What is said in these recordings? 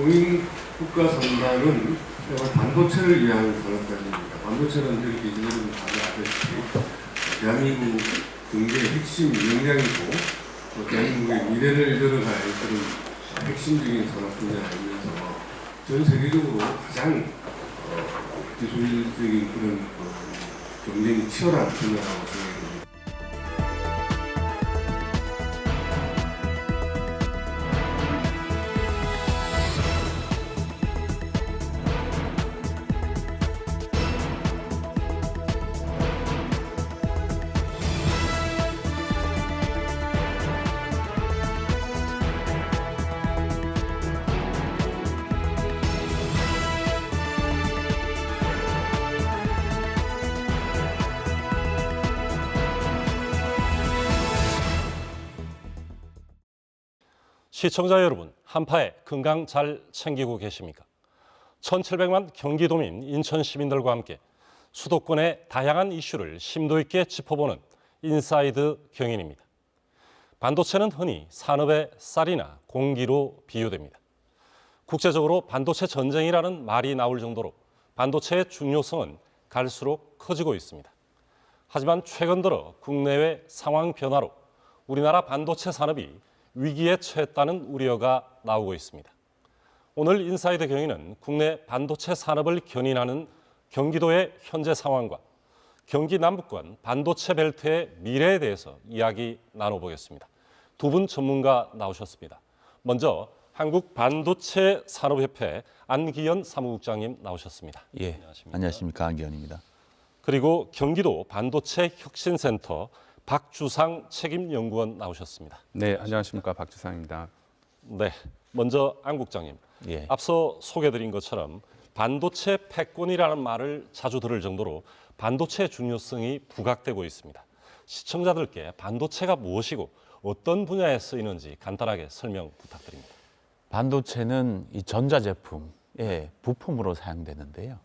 조인 국가선박은 반도체를 위한 산업까지입니다. 반도체는 저희 기준으로 다들 아시다시피 대한민국 경제의 핵심 역량이고 대한민국의 미래를 열어갈 그런 핵심적인 산업 분야이면서 전 세계적으로 가장 기술적인 그런 경쟁이 치열한 분야라고 생각합니다. 시청자 여러분, 한파에 건강 잘 챙기고 계십니까? 1700만 경기도민, 인천 시민들과 함께 수도권의 다양한 이슈를 심도 있게 짚어보는 인사이드 경인입니다. 반도체는 흔히 산업의 쌀이나 공기로 비유됩니다. 국제적으로 반도체 전쟁이라는 말이 나올 정도로 반도체의 중요성은 갈수록 커지고 있습니다. 하지만 최근 들어 국내외 상황 변화로 우리나라 반도체 산업이 위기에 처했다는 우려가 나오고 있습니다. 오늘 인사이드 경위는 국내 반도체 산업을 견인하는 경기도의 현재 상황과 경기 남부권 반도체 벨트의 미래에 대해서 이야기 나눠보겠습니다. 두 분 전문가 나오셨습니다. 먼저 한국반도체산업협회 안기현 사무국장님 나오셨습니다. 예, 안녕하십니까, 안기현입니다. 그리고 경기도 반도체혁신센터 박주상 책임연구원 나오셨습니다. 네, 안녕하십니까, 박주상입니다. 네, 먼저 안 국장님. 예. 앞서 소개드린 것처럼 반도체 패권이라는 말을 자주 들을 정도로 반도체의 중요성이 부각되고 있습니다. 시청자들께 반도체가 무엇이고 어떤 분야에 쓰이는지 간단하게 설명 부탁드립니다. 반도체는 이 전자제품의 부품으로 사용되는데요.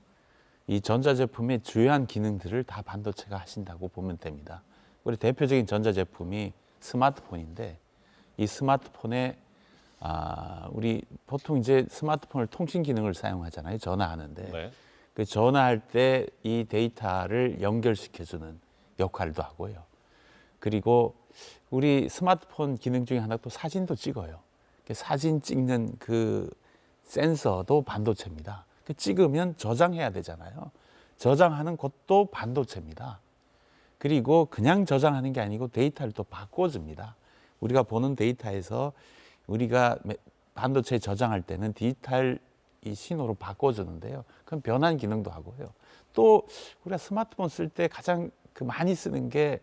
이 전자제품의 주요한 기능들을 다 반도체가 하신다고 보면 됩니다. 우리 대표적인 전자제품이 스마트폰인데, 이 스마트폰에 우리 보통 이제 스마트폰을 통신 기능을 사용하잖아요. 전화하는데. 네. 그 전화할 때 이 데이터를 연결시켜주는 역할도 하고요. 그리고 우리 스마트폰 기능 중에 하나 또 사진도 찍어요. 사진 찍는 그 센서도 반도체입니다. 찍으면 저장해야 되잖아요. 저장하는 것도 반도체입니다. 그리고 그냥 저장하는 게 아니고 데이터를 또 바꿔줍니다. 우리가 보는 데이터에서 우리가 반도체에 저장할 때는 디지털 이 신호로 바꿔주는데요. 그럼 변환 기능도 하고요. 또 우리가 스마트폰 쓸 때 가장 많이 쓰는 게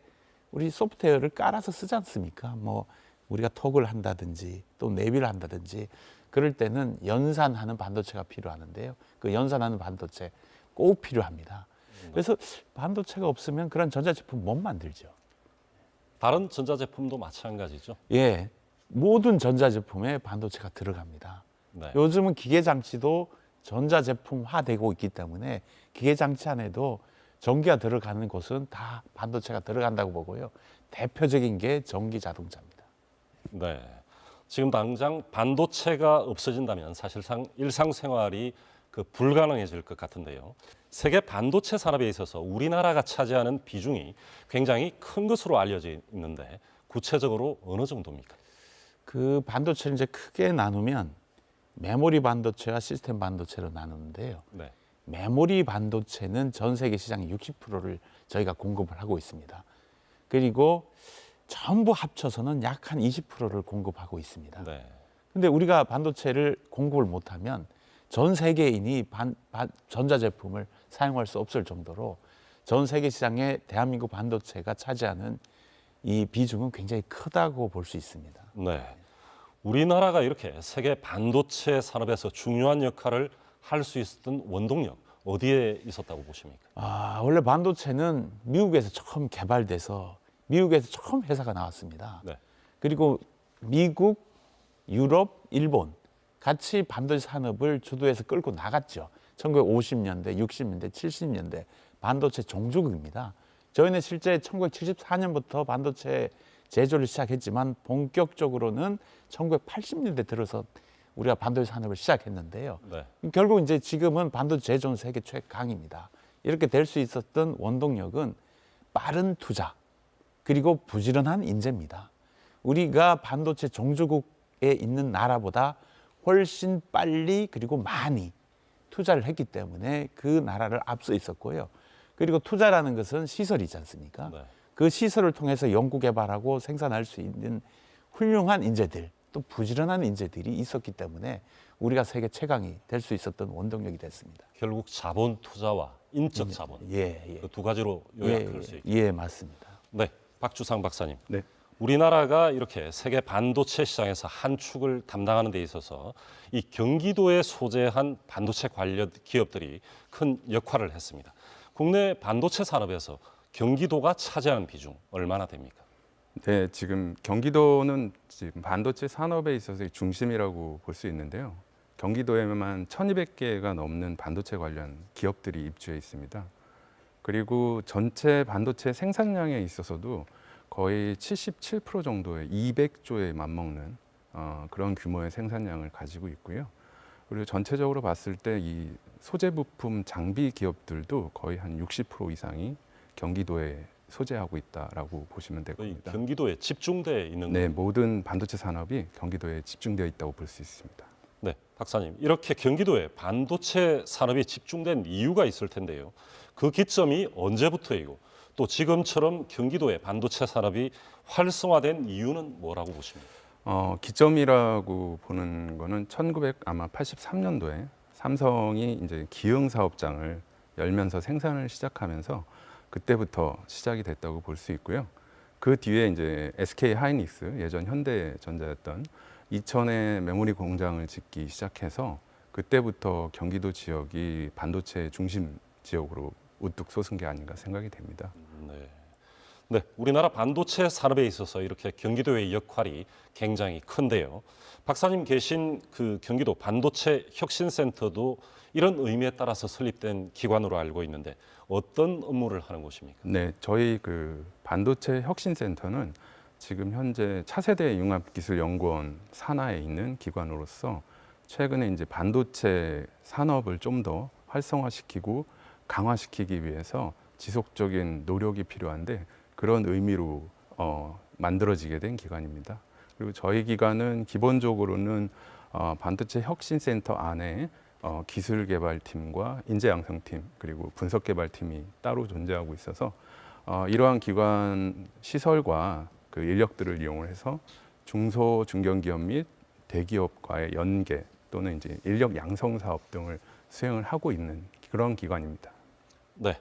우리 소프트웨어를 깔아서 쓰지 않습니까? 뭐 우리가 톡을 한다든지 또 내비를 한다든지 그럴 때는 연산하는 반도체가 필요하는데요. 그 연산하는 반도체 꼭 필요합니다. 그래서 반도체가 없으면 그런 전자제품 못 만들죠. 다른 전자제품도 마찬가지죠? 예, 모든 전자제품에 반도체가 들어갑니다. 네. 요즘은 기계장치도 전자제품화되고 있기 때문에 기계장치 안에도 전기가 들어가는 곳은 다 반도체가 들어간다고 보고요. 대표적인 게 전기자동차입니다. 네. 지금 당장 반도체가 없어진다면 사실상 일상생활이 불가능해질 것 같은데요. 세계 반도체 산업에 있어서 우리나라가 차지하는 비중이 굉장히 큰 것으로 알려져 있는데 구체적으로 어느 정도입니까? 그 반도체를 이제 크게 나누면 메모리 반도체와 시스템 반도체로 나누는데요. 네. 메모리 반도체는 전 세계 시장의 60%를 저희가 공급을 하고 있습니다. 그리고 전부 합쳐서는 약 한 20%를 공급하고 있습니다. 네. 근데 우리가 반도체를 공급을 못하면 전 세계인이 전자제품을 사용할 수 없을 정도로 전 세계 시장에 대한민국 반도체가 차지하는 이 비중은 굉장히 크다고 볼 수 있습니다. 네. 우리나라가 이렇게 세계 반도체 산업에서 중요한 역할을 할 수 있었던 원동력 어디에 있었다고 보십니까? 원래 반도체는 미국에서 처음 개발돼서 미국에서 처음 회사가 나왔습니다. 네. 그리고 미국, 유럽, 일본 같이 반도체 산업을 주도해서 끌고 나갔죠. 1950년대, 60년대, 70년대 반도체 종주국입니다. 저희는 실제 1974년부터 반도체 제조를 시작했지만 본격적으로는 1980년대 들어서 우리가 반도체 산업을 시작했는데요. 네. 결국 이제 지금은 반도체 제조는 세계 최강입니다. 이렇게 될 수 있었던 원동력은 빠른 투자 그리고 부지런한 인재입니다. 우리가 반도체 종주국에 있는 나라보다 훨씬 빨리 그리고 많이 투자를 했기 때문에 그 나라를 앞서 있었고요. 그리고 투자라는 것은 시설이지 않습니까? 네. 그 시설을 통해서 연구 개발하고 생산할 수 있는 훌륭한 인재들, 또 부지런한 인재들이 있었기 때문에 우리가 세계 최강이 될 수 있었던 원동력이 됐습니다. 결국 자본 투자와 인적 자본 예. 그 두 가지로 요약할 수 있겠습니다. 예, 맞습니다. 네, 박주상 박사님. 네. 우리나라가 이렇게 세계 반도체 시장에서 한 축을 담당하는 데 있어서 이 경기도에 소재한 반도체 관련 기업들이 큰 역할을 했습니다. 국내 반도체 산업에서 경기도가 차지하는 비중 얼마나 됩니까? 네, 지금 경기도는 지금 반도체 산업에 있어서의 중심이라고 볼 수 있는데요. 경기도에만 1,200개가 넘는 반도체 관련 기업들이 입주해 있습니다. 그리고 전체 반도체 생산량에 있어서도 거의 77% 정도의 200조에 맞먹는 그런 규모의 생산량을 가지고 있고요. 그리고 전체적으로 봤을 때 이 소재 부품 장비 기업들도 거의 한 60% 이상이 경기도에 소재하고 있다라고 보시면 될 거의 겁니다. 경기도에 집중돼 있는 네, 거예요. 모든 반도체 산업이 경기도에 집중되어 있다고 볼 수 있습니다. 네, 박사님. 이렇게 경기도에 반도체 산업이 집중된 이유가 있을 텐데요. 그 기점이 언제부터이고 또 지금처럼 경기도의 반도체 산업이 활성화된 이유는 뭐라고 보십니까? 기점이라고 보는 거는 1983년도에 삼성이 이제 기흥 사업장을 열면서 생산을 시작하면서 그때부터 시작이 됐다고 볼 수 있고요. 그 뒤에 이제 SK 하이닉스, 예전 현대전자였던 이천에 메모리 공장을 짓기 시작해서 그때부터 경기도 지역이 반도체 중심 지역으로 우뚝 솟은 게 아닌가 생각이 됩니다. 네. 네, 우리나라 반도체 산업에 있어서 이렇게 경기도의 역할이 굉장히 큰데요. 박사님 계신 그 경기도 반도체 혁신센터도 이런 의미에 따라서 설립된 기관으로 알고 있는데 어떤 업무를 하는 곳입니까? 네, 저희 그 반도체 혁신센터는 지금 현재 차세대 융합기술연구원 산하에 있는 기관으로서 최근에 이제 반도체 산업을 좀 더 활성화시키고 강화시키기 위해서 지속적인 노력이 필요한데 그런 의미로 만들어지게 된 기관입니다. 그리고 저희 기관은 기본적으로는 반도체 혁신센터 안에 기술개발팀과 인재양성팀 그리고 분석개발팀이 따로 존재하고 있어서 이러한 기관 시설과 그 인력들을 이용해서 중소 중견기업 및 대기업과의 연계 또는 이제 인력 양성 사업 등을 수행을 하고 있는 그런 기관입니다. 네,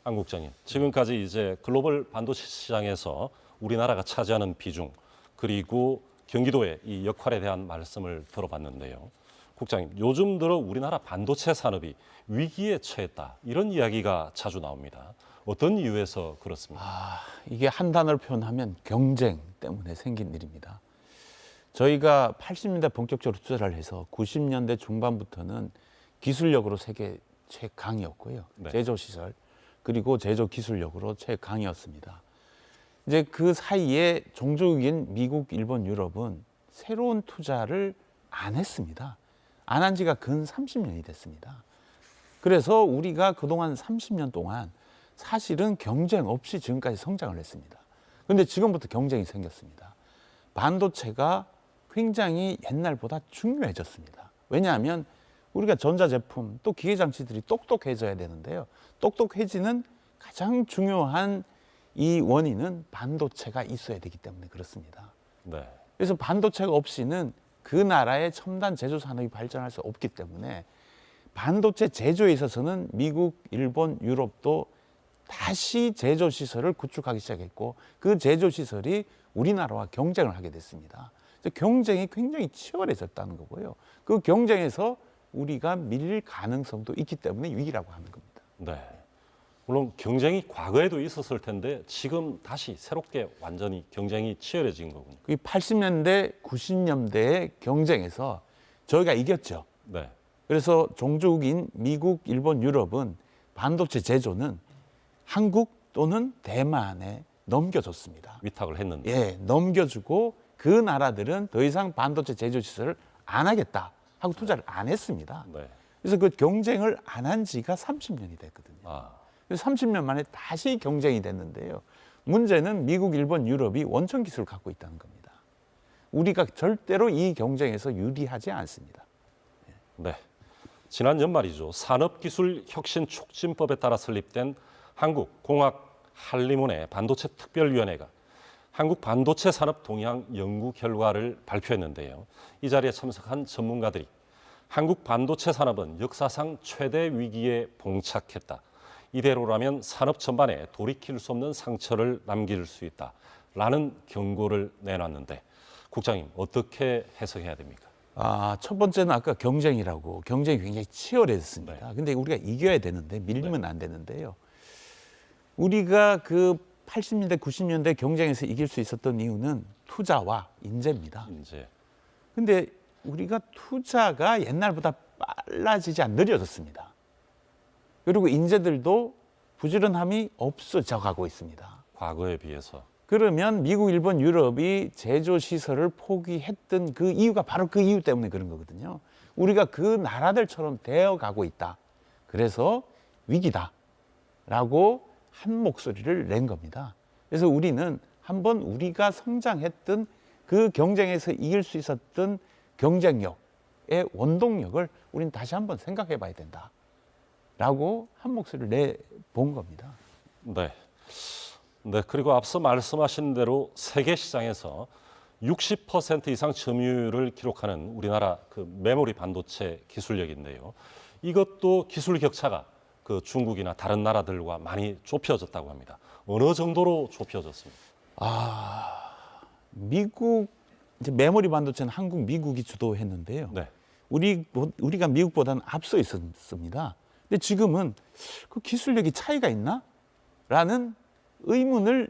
안 국장님. 지금까지 이제 글로벌 반도체 시장에서 우리나라가 차지하는 비중 그리고 경기도의 이 역할에 대한 말씀을 들어봤는데요. 국장님, 요즘 들어 우리나라 반도체 산업이 위기에 처했다 이런 이야기가 자주 나옵니다. 어떤 이유에서 그렇습니까? 이게 한 단어로 표현하면 경쟁 때문에 생긴 일입니다. 저희가 80년대 본격적으로 투자를 해서 90년대 중반부터는 기술력으로 세계 최강이었고요. 네. 제조시설 그리고 제조 기술력으로 최강이었습니다. 이제 그 사이에 종족인 미국, 일본, 유럽은 새로운 투자를 안 했습니다. 안 한 지가 근 30년이 됐습니다. 그래서 우리가 그동안 30년 동안 사실은 경쟁 없이 지금까지 성장을 했습니다. 그런데 지금부터 경쟁이 생겼습니다. 반도체가 굉장히 옛날보다 중요해졌습니다. 왜냐하면 우리가 전자제품 또 기계장치들이 똑똑해져야 되는데요. 똑똑해지는 가장 중요한 이 원인은 반도체가 있어야 되기 때문에 그렇습니다. 네. 그래서 반도체가 없이는 그 나라의 첨단 제조 산업이 발전할 수 없기 때문에 반도체 제조에 있어서는 미국, 일본, 유럽도 다시 제조 시설을 구축하기 시작했고 그 제조 시설이 우리나라와 경쟁을 하게 됐습니다. 경쟁이 굉장히 치열해졌다는 거고요. 그 경쟁에서 우리가 밀릴 가능성도 있기 때문에 위기라고 하는 겁니다. 네. 물론 경쟁이 과거에도 있었을 텐데 지금 다시 새롭게 완전히 경쟁이 치열해진 거군요. 그 80년대, 90년대의 경쟁에서 저희가 이겼죠. 네. 그래서 종족인 미국, 일본, 유럽은 반도체 제조는 한국 또는 대만에 넘겨줬습니다. 위탁을 했는데. 예, 넘겨주고 그 나라들은 더 이상 반도체 제조 시설을 안 하겠다 하고 투자를 안 했습니다. 네. 그래서 그 경쟁을 안 한 지가 30년이 됐거든요. 아, 그래서 30년 만에 다시 경쟁이 됐는데요. 문제는 미국, 일본, 유럽이 원천 기술을 갖고 있다는 겁니다. 우리가 절대로 이 경쟁에서 유리하지 않습니다. 네. 지난 연말이죠. 산업기술혁신촉진법에 따라 설립된 한국공학한리문의 반도체 특별위원회가 한국 반도체 산업 동향 연구 결과를 발표했는데요. 이 자리에 참석한 전문가들이 한국 반도체 산업은 역사상 최대 위기에 봉착했다. 이대로라면 산업 전반에 돌이킬 수 없는 상처를 남길 수 있다라는 경고를 내놨는데 국장님 어떻게 해석해야 됩니까? 첫 번째는 아까 경쟁이라고 경쟁이 굉장히 치열했습니다. 네. 근데 우리가 이겨야 되는데 밀리면 안 되는데요. 우리가 그 80년대, 90년대 경쟁에서 이길 수 있었던 이유는 투자와 인재입니다. 이제 근데 우리가 투자가 옛날보다 빨라지지 않 느려졌습니다. 그리고 인재들도 부지런함이 없어져 가고 있습니다. 과거에 비해서 그러면 미국, 일본, 유럽이 제조 시설을 포기했던 그 이유가 바로 그 이유 때문에 그런 거거든요. 우리가 그 나라들처럼 되어 가고 있다. 그래서 위기다라고 한 목소리를 낸 겁니다. 그래서 우리는 한번 우리가 성장했던 그 경쟁에서 이길 수 있었던 경쟁력의 원동력을 우리는 다시 한번 생각해 봐야 된다라고 한 목소리를 내본 겁니다. 네. 네, 그리고 앞서 말씀하신 대로 세계 시장에서 60% 이상 점유율을 기록하는 우리나라 그 메모리 반도체 기술력인데요. 이것도 기술 격차가 그 중국이나 다른 나라들과 많이 좁혀졌다고 합니다. 어느 정도로 좁혀졌습니까? 미국 이제 메모리 반도체는 한국, 미국이 주도했는데요. 네. 우리가 미국보다는 앞서 있었습니다. 근데 지금은 그 기술력이 차이가 있나? 라는 의문이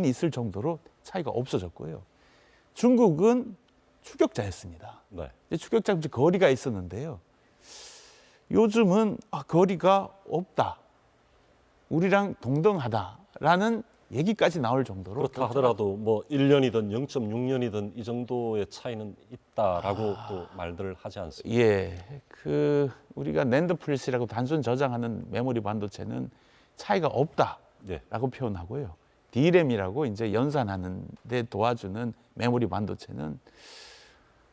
있을 정도로 차이가 없어졌고요. 중국은 추격자였습니다. 네. 추격자 거리가 있었는데요. 요즘은 거리가 없다. 우리랑 동등하다라는 얘기까지 나올 정도로 그렇다 하더라도 뭐 1년이든 0.6년이든 이 정도의 차이는 있다라고 또 말들을 하지 않습니까? 예, 우리가 낸드 플래시라고 단순 저장하는 메모리 반도체는 차이가 없다라고 네. 표현하고요. D램이라고 이제 연산하는 데 도와주는 메모리 반도체는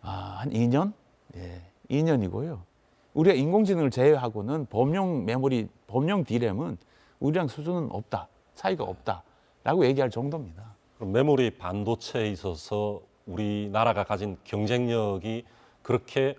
한 2년? 예, 2년이고요. 우리가 인공지능을 제외하고는 범용 D램은 우리랑 수준은 없다, 차이가 없다라고 얘기할 정도입니다. 그럼 메모리 반도체에 있어서 우리나라가 가진 경쟁력이 그렇게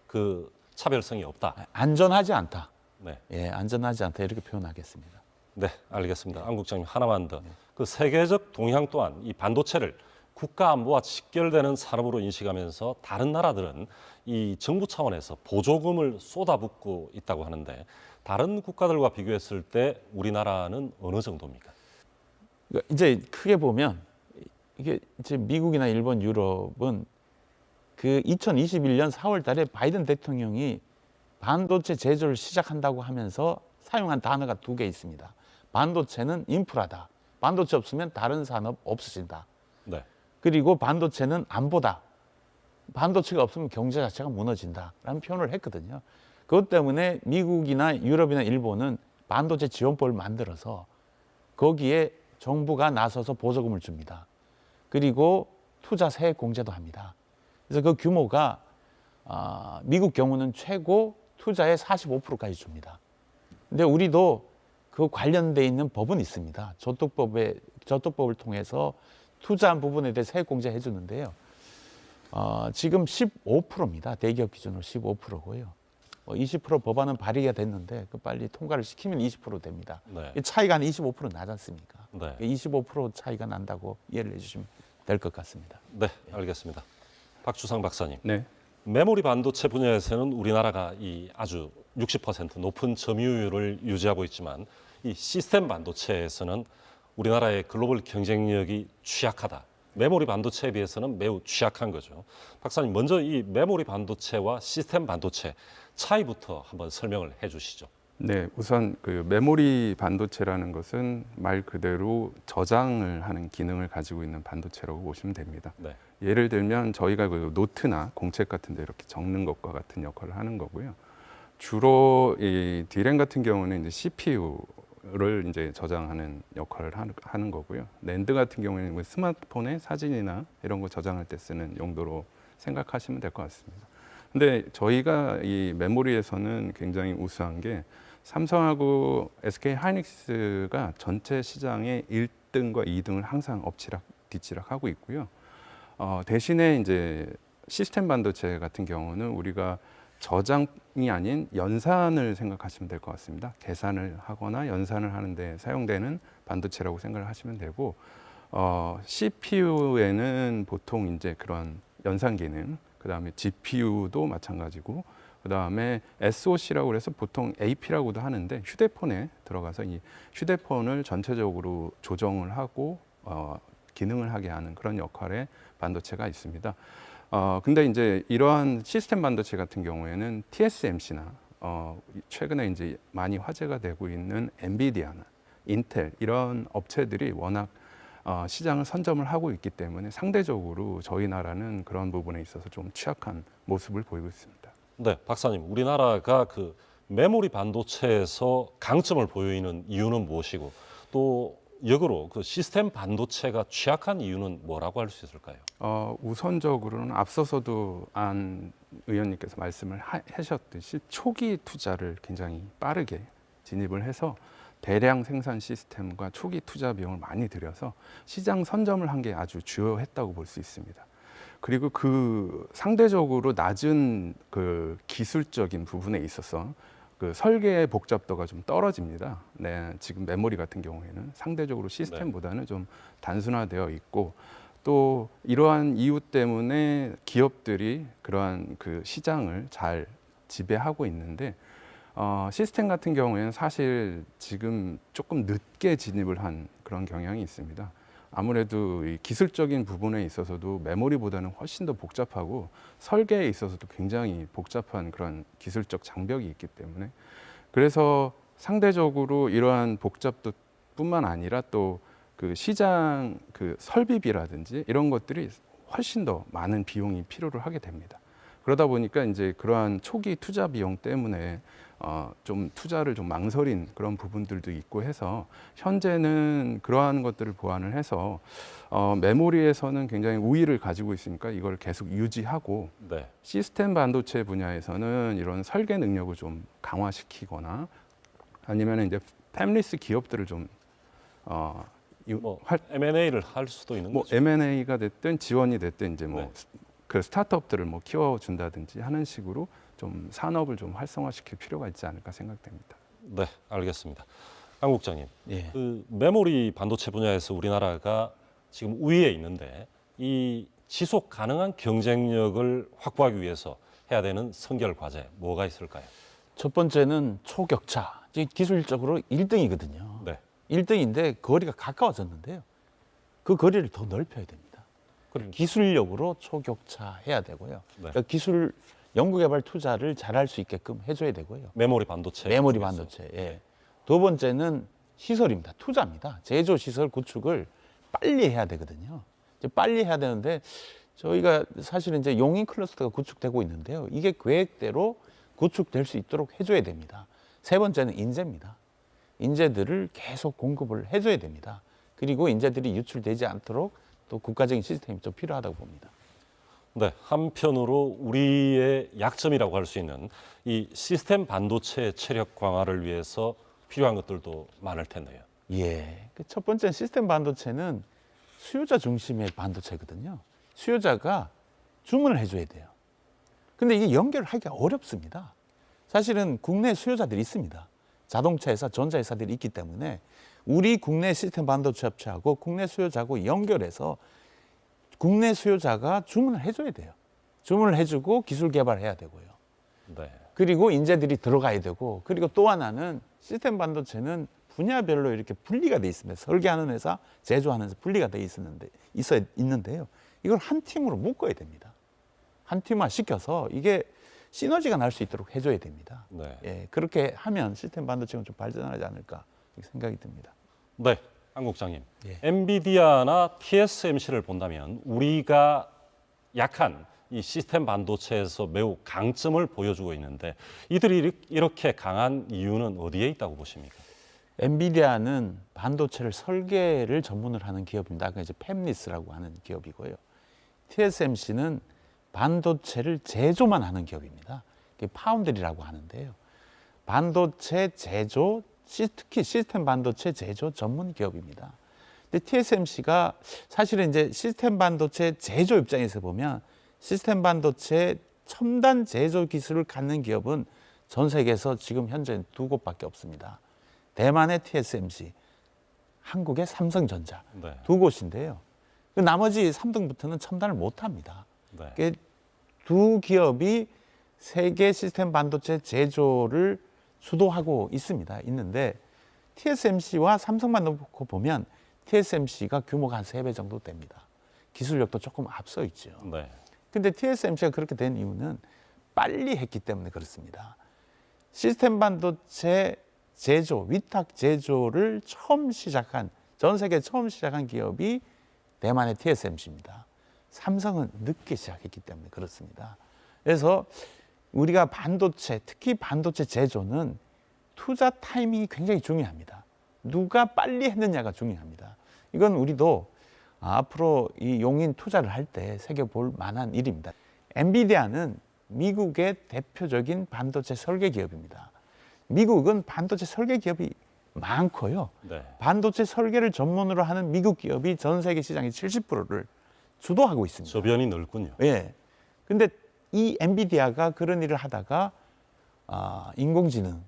그 차별성이 없다. 안전하지 않다. 네. 예, 안전하지 않다 이렇게 표현하겠습니다. 네, 알겠습니다. 안 국장님 하나만 더. 그 세계적 동향 또한 이 반도체를 국가 안보와 직결되는 산업으로 인식하면서 다른 나라들은 이 정부 차원에서 보조금을 쏟아붓고 있다고 하는데 다른 국가들과 비교했을 때 우리나라는 어느 정도입니까? 그러니까 이제 크게 보면 이게 이제 미국이나 일본, 유럽은 그 2021년 4월 달에 바이든 대통령이 반도체 제조를 시작한다고 하면서 사용한 단어가 2개 있습니다. 반도체는 인프라다. 반도체 없으면 다른 산업 없어진다. 네. 그리고 반도체는 안보다. 반도체가 없으면 경제 자체가 무너진다라는 표현을 했거든요. 그것 때문에 미국이나 유럽이나 일본은 반도체 지원법을 만들어서 거기에 정부가 나서서 보조금을 줍니다. 그리고 투자 세액 공제도 합니다. 그래서 그 규모가 미국 경우는 최고 투자의 45%까지 줍니다. 근데 우리도 그 관련돼 있는 법은 있습니다. 저축법을 통해서 투자한 부분에 대해 세액 공제해 주는데요. 지금 15%입니다. 대기업 기준으로 15%고요. 20% 법안은 발의가 됐는데 그 빨리 통과를 시키면 20% 됩니다. 네. 이 차이가 한 25% 나지 않습니까? 네. 25% 차이가 난다고 이해를 해주시면 될 것 같습니다. 네, 알겠습니다. 박주상 박사님. 네. 메모리 반도체 분야에서는 우리나라가 이 아주 60% 높은 점유율을 유지하고 있지만 이 시스템 반도체에서는 우리나라의 글로벌 경쟁력이 취약하다. 메모리 반도체에 비해서는 매우 취약한 거죠. 박사님, 먼저 이 메모리 반도체와 시스템 반도체 차이부터 한번 설명을 해 주시죠. 네, 우선 그 메모리 반도체라는 것은 말 그대로 저장을 하는 기능을 가지고 있는 반도체라고 보시면 됩니다. 네. 예를 들면 저희가 그 노트나 공책 같은 데 이렇게 적는 것과 같은 역할을 하는 거고요. 주로 이 D램 같은 경우는 이제 CPU를 이제 저장하는 역할을 하는 거고요. 낸드 같은 경우에는 뭐 스마트폰에 사진이나 이런 거 저장할 때 쓰는 용도로 생각하시면 될 것 같습니다. 근데 저희가 이 메모리에서는 굉장히 우수한 게 삼성하고 SK 하이닉스가 전체 시장의 1등과 2등을 항상 엎치락 뒤치락 하고 있고요. 대신에 이제 시스템 반도체 같은 경우는 우리가 저장이 아닌 연산을 생각하시면 될 것 같습니다. 계산을 하거나 연산을 하는데 사용되는 반도체라고 생각을 하시면 되고, CPU에는 보통 이제 그런 연산 기능, 그 다음에 GPU도 마찬가지고, 그 다음에 SoC라고 해서 보통 AP라고도 하는데 휴대폰에 들어가서 이 휴대폰을 전체적으로 조정을 하고 기능을 하게 하는 그런 역할의 반도체가 있습니다. 근데 이제 이러한 시스템 반도체 같은 경우에는 TSMC나 최근에 이제 많이 화제가 되고 있는 엔비디아나 인텔 이런 업체들이 워낙 시장을 선점을 하고 있기 때문에 상대적으로 저희 나라는 그런 부분에 있어서 좀 취약한 모습을 보이고 있습니다. 네, 박사님, 우리나라가 그 메모리 반도체에서 강점을 보이는 이유는 무엇이고 또 역으로 그 시스템 반도체가 취약한 이유는 뭐라고 할 수 있을까요? 우선적으로는 앞서서도 안 의원님께서 말씀을 하셨듯이 초기 투자를 굉장히 빠르게 진입을 해서 대량 생산 시스템과 초기 투자 비용을 많이 들여서 시장 선점을 한 게 아주 주요했다고 볼 수 있습니다. 그리고 그 상대적으로 낮은 그 기술적인 부분에 있어서 그 설계의 복잡도가 좀 떨어집니다. 네, 지금 메모리 같은 경우에는 상대적으로 시스템보다는 좀 단순화되어 있고, 또 이러한 이유 때문에 기업들이 그러한 그 시장을 잘 지배하고 있는데, 시스템 같은 경우에는 사실 지금 조금 늦게 진입을 한 그런 경향이 있습니다. 아무래도 이 기술적인 부분에 있어서도 메모리보다는 훨씬 더 복잡하고 설계에 있어서도 굉장히 복잡한 그런 기술적 장벽이 있기 때문에, 그래서 상대적으로 이러한 복잡도뿐만 아니라 또 그 시장 그 설비비라든지 이런 것들이 훨씬 더 많은 비용이 필요를 하게 됩니다. 그러다 보니까 이제 그러한 초기 투자 비용 때문에 좀 투자를 좀 망설인 그런 부분들도 있고 해서 현재는 그러한 것들을 보완을 해서 메모리에서는 굉장히 우위를 가지고 있으니까 이걸 계속 유지하고, 네. 시스템 반도체 분야에서는 이런 설계 능력을 좀 강화시키거나 아니면 이제 팹리스 기업들을 좀 M&A를 할 수도 있는 뭐 거죠. M&A가 됐든 지원이 됐든 이제 뭐 네. 그 스타트업들을 뭐 키워준다든지 하는 식으로 좀 산업을 좀 활성화시킬 필요가 있지 않을까 생각됩니다. 네, 알겠습니다. 강 국장님, 예. 그 메모리 반도체 분야에서 우리나라가 지금 우위에 있는데 이 지속 가능한 경쟁력을 확보하기 위해서 해야 되는 선결 과제 뭐가 있을까요? 첫 번째는 초격차. 기술적으로 1등이거든요. 네. 1등인데 거리가 가까워졌는데요. 그 거리를 더 넓혀야 됩니다. 그리고 기술력으로 초격차 해야 되고요. 네. 그러니까 기술 연구개발 투자를 잘할 수 있게끔 해줘야 되고요. 메모리 반도체. 메모리 반도체. 예. 두 번째는 시설입니다. 투자입니다. 제조 시설 구축을 빨리 해야 되거든요. 이제 빨리 해야 되는데 저희가 사실은 이제 용인 클러스터가 구축되고 있는데요. 이게 계획대로 구축될 수 있도록 해줘야 됩니다. 세 번째는 인재입니다. 인재들을 계속 공급을 해줘야 됩니다. 그리고 인재들이 유출되지 않도록 또 국가적인 시스템이 좀 필요하다고 봅니다. 네, 한편으로 우리의 약점이라고 할 수 있는 이 시스템 반도체 체력 강화를 위해서 필요한 것들도 많을 텐데요. 예. 첫 번째 시스템 반도체는 수요자 중심의 반도체거든요. 수요자가 주문을 해줘야 돼요. 근데 이게 연결하기가 어렵습니다. 사실은 국내 수요자들이 있습니다. 자동차 회사, 전자 회사들이 있기 때문에 우리 국내 시스템 반도체 업체하고 국내 수요자하고 연결해서 국내 수요자가 주문을 해줘야 돼요. 주문을 해주고 기술 개발해야 되고요. 네. 그리고 인재들이 들어가야 되고, 그리고 또 하나는 시스템 반도체는 분야별로 이렇게 분리가 돼 있습니다. 설계하는 회사, 제조하는 회사 분리가 돼 있는데요. 이걸 한 팀으로 묶어야 됩니다. 한 팀화 시켜서 이게 시너지가 날 수 있도록 해줘야 됩니다. 네. 예, 그렇게 하면 시스템 반도체가 좀 발전하지 않을까 이렇게 생각이 듭니다. 네, 안 국장님. 예. 엔비디아나 TSMC를 본다면 우리가 약한 이 시스템 반도체에서 매우 강점을 보여주고 있는데 이들이 이렇게 강한 이유는 어디에 있다고 보십니까? 엔비디아는 반도체를 설계를 전문으로 하는 기업입니다. 아까 이제 팹리스라고 하는 기업이고요. TSMC는 반도체를 제조만 하는 기업입니다. 이게 파운드리라고 하는데요. 반도체 제조, 특히 시스템 반도체 제조 전문 기업입니다. 근데 TSMC가 사실은 이제 시스템 반도체 제조 입장에서 보면 시스템 반도체 첨단 제조 기술을 갖는 기업은 전 세계에서 지금 현재 2곳밖에 없습니다. 대만의 TSMC, 한국의 삼성전자 네. 2곳인데요. 그 나머지 3등부터는 첨단을 못합니다. 네. 두 기업이 세계 시스템 반도체 제조를 주도하고 있는데 TSMC와 삼성만 놓고 보면 TSMC가 규모가 한 3배 정도 됩니다. 기술력도 조금 앞서 있죠. 네. 근데 TSMC가 그렇게 된 이유는 빨리 했기 때문에 그렇습니다. 시스템 반도체 제조, 위탁 제조를 전 세계 처음 시작한 기업이 대만의 TSMC입니다. 삼성은 늦게 시작했기 때문에 그렇습니다. 그래서 우리가 반도체, 특히 반도체 제조는 투자 타이밍이 굉장히 중요합니다. 누가 빨리 했느냐가 중요합니다. 이건 우리도 앞으로 이 용인 투자를 할 때 새겨볼 만한 일입니다. 엔비디아는 미국의 대표적인 반도체 설계 기업입니다. 미국은 반도체 설계 기업이 많고요. 네. 반도체 설계를 전문으로 하는 미국 기업이 전 세계 시장의 70%를 주도하고 있습니다. 저변이 넓군요. 예. 근데 이 엔비디아가 그런 일을 하다가 인공지능에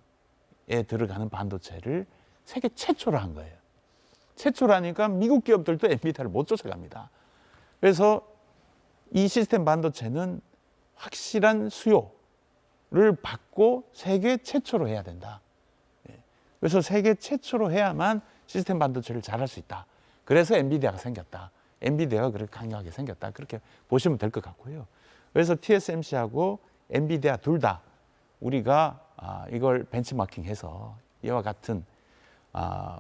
들어가는 반도체를 세계 최초로 한 거예요. 최초로 하니까 미국 기업들도 엔비디아를 못 쫓아갑니다. 그래서 이 시스템 반도체는 확실한 수요를 받고 세계 최초로 해야 된다. 그래서 세계 최초로 해야만 시스템 반도체를 잘할 수 있다. 그래서 엔비디아가 생겼다. 엔비디아가 그렇게 강력하게 생겼다. 그렇게 보시면 될 것 같고요. 그래서 TSMC하고 엔비디아 둘 다 우리가 이걸 벤치마킹해서 이와 같은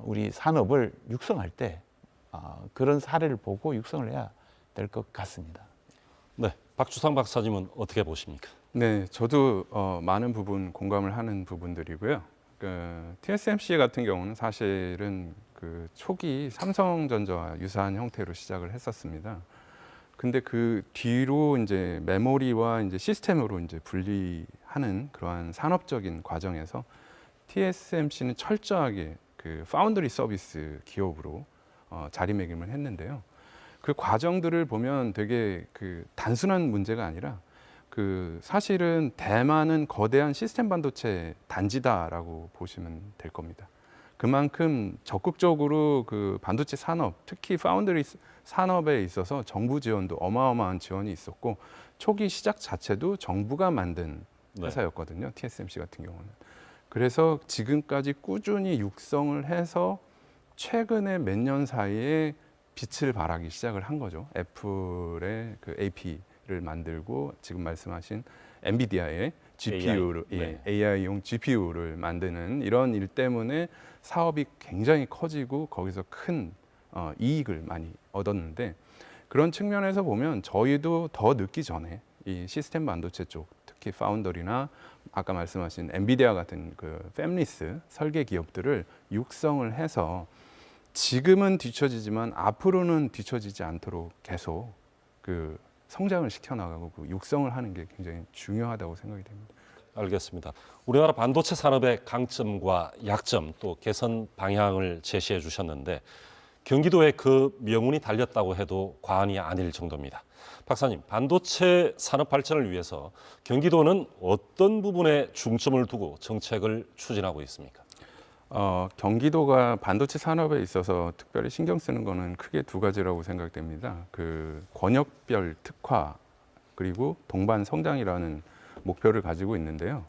우리 산업을 육성할 때 그런 사례를 보고 육성을 해야 될 것 같습니다. 네, 박주상 박사님은 어떻게 보십니까? 네, 저도 많은 부분 공감을 하는 부분들이고요. TSMC 같은 경우는 사실은 그 초기 삼성전자와 유사한 형태로 시작을 했었습니다. 근데 그 뒤로 이제 메모리와 이제 시스템으로 이제 분리하는 그러한 산업적인 과정에서 TSMC는 철저하게 그 파운드리 서비스 기업으로 자리매김을 했는데요. 그 과정들을 보면 되게 그 단순한 문제가 아니라 그 사실은 대만은 거대한 시스템 반도체 단지다라고 보시면 될 겁니다. 그만큼 적극적으로 그 반도체 산업, 특히 파운드리 산업에 있어서 정부 지원도 어마어마한 지원이 있었고 초기 시작 자체도 정부가 만든 회사였거든요. TSMC 같은 경우는. 그래서 지금까지 꾸준히 육성을 해서 최근에 몇 년 사이에 빛을 발하기 시작을 한 거죠. 애플의 그 AP를 만들고 지금 말씀하신 엔비디아의 GPU를 AI용 GPU를 만드는 이런 일 때문에 사업이 굉장히 커지고 거기서 큰 이익을 많이 얻었는데 그런 측면에서 보면 저희도 더 늦기 전에 이 시스템 반도체 쪽 특히 파운더리나 아까 말씀하신 엔비디아 같은 그 팹리스 설계 기업들을 육성을 해서 지금은 뒤처지지만 앞으로는 뒤처지지 않도록 계속 그 성장을 시켜나가고 그 육성을 하는 게 굉장히 중요하다고 생각이 됩니다. 알겠습니다. 우리나라 반도체 산업의 강점과 약점 또 개선 방향을 제시해 주셨는데 경기도에 그 명운이 달렸다고 해도 과언이 아닐 정도입니다. 박사님, 반도체 산업 발전을 위해서 경기도는 어떤 부분에 중점을 두고 정책을 추진하고 있습니까? 경기도가 반도체 산업에 있어서 특별히 신경 쓰는 거는 크게 두 가지라고 생각됩니다. 그 권역별 특화 그리고 동반 성장이라는 목표를 가지고 있는데요.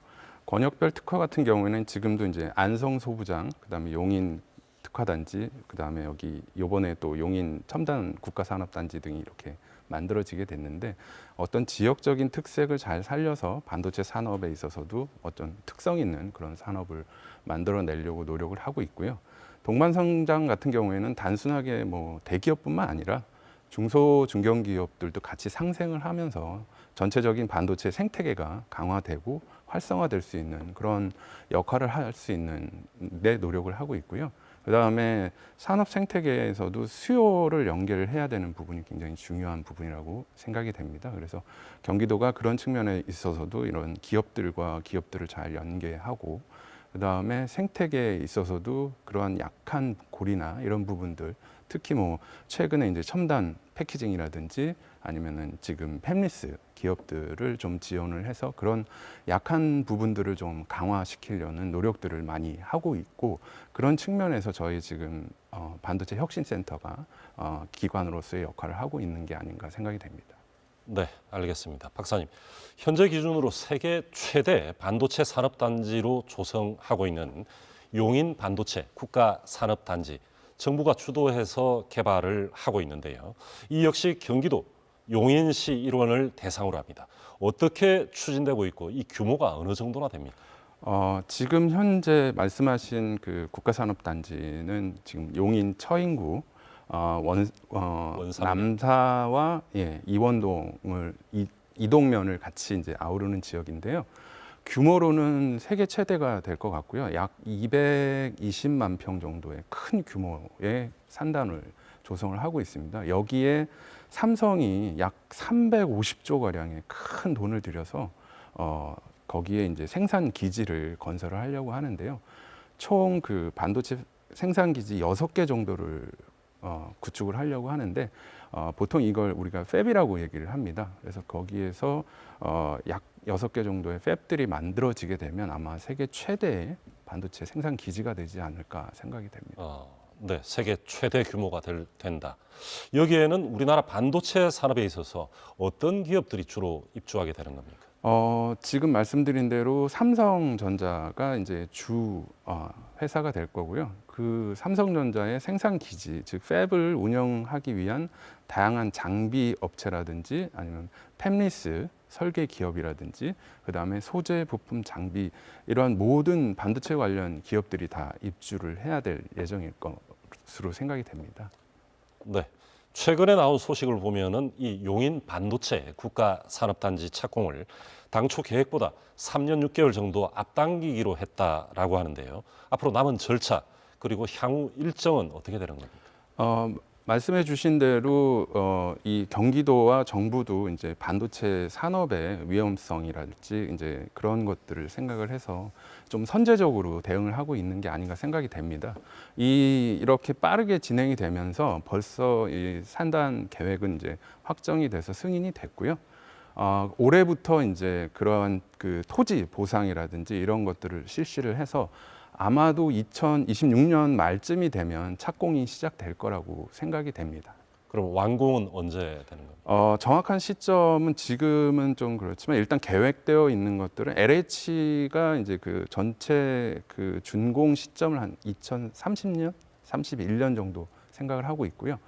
권역별 특화 같은 경우에는 지금도 이제 안성 소부장, 그다음에 용인 특화단지, 그다음에 여기 이번에 또 용인 첨단 국가산업단지 등이 이렇게 만들어지게 됐는데 어떤 지역적인 특색을 잘 살려서 반도체 산업에 있어서도 어떤 특성 있는 그런 산업을 만들어내려고 노력을 하고 있고요. 동반성장 같은 경우에는 단순하게 뭐 대기업뿐만 아니라 중소 중견기업들도 같이 상생을 하면서 전체적인 반도체 생태계가 강화되고 활성화될 수 있는 그런 역할을 할 수 있는 데 노력을 하고 있고요. 그다음에 산업 생태계에서도 수요를 연결해야 되는 부분이 굉장히 중요한 부분이라고 생각이 됩니다. 그래서 경기도가 그런 측면에 있어서도 이런 기업들과 기업들을 잘 연계하고 그다음에 생태계에 있어서도 그러한 약한 고리나 이런 부분들 특히 뭐 최근에 이제 첨단 패키징이라든지 아니면은 지금 팹리스 기업들을 좀 지원을 해서 그런 약한 부분들을 좀 강화시키려는 노력들을 많이 하고 있고 그런 측면에서 저희 지금 반도체 혁신센터가 기관으로서의 역할을 하고 있는 게 아닌가 생각이 됩니다. 네, 알겠습니다. 박사님, 현재 기준으로 세계 최대 반도체 산업단지로 조성하고 있는 용인 반도체 국가산업단지, 정부가 주도해서 개발을 하고 있는데요. 이 역시 경기도 용인시 일원을 대상으로 합니다. 어떻게 추진되고 있고 이 규모가 어느 정도나 됩니까? 지금 현재 말씀하신 그 국가산업단지는 지금 용인 처인구 남사와 이원동을 이동면을 같이 이제 아우르는 지역인데요. 규모로는 세계 최대가 될 것 같고요. 약 220만 평 정도의 큰 규모의 산단을 조성을 하고 있습니다. 여기에 삼성이 약 350조 가량의 큰 돈을 들여서 거기에 이제 생산 기지를 건설을 하려고 하는데요. 총 그 반도체 생산 기지 6개 정도를 구축을 하려고 하는데 보통 이걸 우리가 팹이라고 얘기를 합니다. 그래서 거기에서 약 6개 정도의 팹들이 만들어지게 되면 아마 세계 최대의 반도체 생산 기지가 되지 않을까 생각이 됩니다. 네, 세계 최대 규모가 된다. 여기에는 우리나라 반도체 산업에 있어서 어떤 기업들이 주로 입주하게 되는 겁니까? 지금 말씀드린 대로 삼성전자가 이제 주 회사가 될 거고요. 그 삼성전자의 생산 기지, 즉 팹을 운영하기 위한 다양한 장비 업체라든지 아니면 팹리스 설계 기업이라든지 그다음에 소재 부품 장비 이러한 모든 반도체 관련 기업들이 다 입주를 해야 될 예정일 것으로 생각이 됩니다. 네. 최근에 나온 소식을 보면은 이 용인 반도체 국가산업단지 착공을 당초 계획보다 3년 6개월 정도 앞당기기로 했다라고 하는데요. 앞으로 남은 절차 그리고 향후 일정은 어떻게 되는 겁니까? 말씀해 주신 대로 이 경기도와 정부도 이제 반도체 산업의 위험성이랄지 이제 그런 것들을 생각을 해서 좀 선제적으로 대응을 하고 있는 게 아닌가 생각이 됩니다. 이렇게 빠르게 진행이 되면서 벌써 이 산단 계획은 이제 확정이 돼서 승인이 됐고요. 올해부터 이제 그러한 그 토지 보상이라든지 이런 것들을 실시를 해서 아마도 2026년 말쯤이 되면 착공이 시작될 거라고 생각이 됩니다. 그럼 완공은 언제 되는 겁니까? 정확한 시점은 지금은 좀 그렇지만 일단 계획되어 있는 것들은 LH가 이제 그 전체 그 준공 시점을 한 2030년, 31년 정도 생각을 하고 있고요.